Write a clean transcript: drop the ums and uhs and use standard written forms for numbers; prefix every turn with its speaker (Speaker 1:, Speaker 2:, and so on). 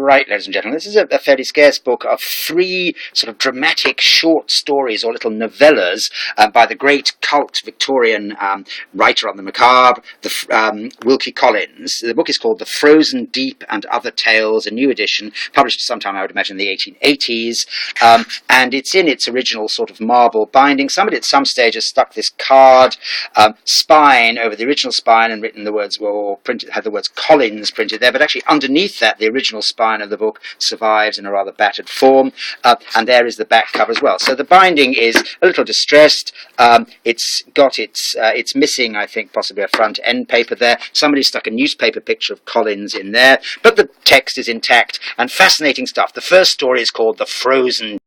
Speaker 1: Right, ladies and gentlemen, this is a fairly scarce book of 3 sort of dramatic short stories or little novellas by the great cult Victorian writer on the macabre, Wilkie Collins. The book is called The Frozen Deep and Other Tales, a new edition, published sometime, I would imagine, in the 1880s, and it's in its original sort of marble binding. Somebody at some stage has stuck this card spine over the original spine and written the words, had the words Collins printed there, but actually underneath that, the original spine of the book survives in a rather battered form, and there is the back cover as well. So the binding is a little distressed. It's missing, I think, possibly a front end paper there. Somebody stuck a newspaper picture of Collins in there, but the text is intact and fascinating stuff. The first story is called The Frozen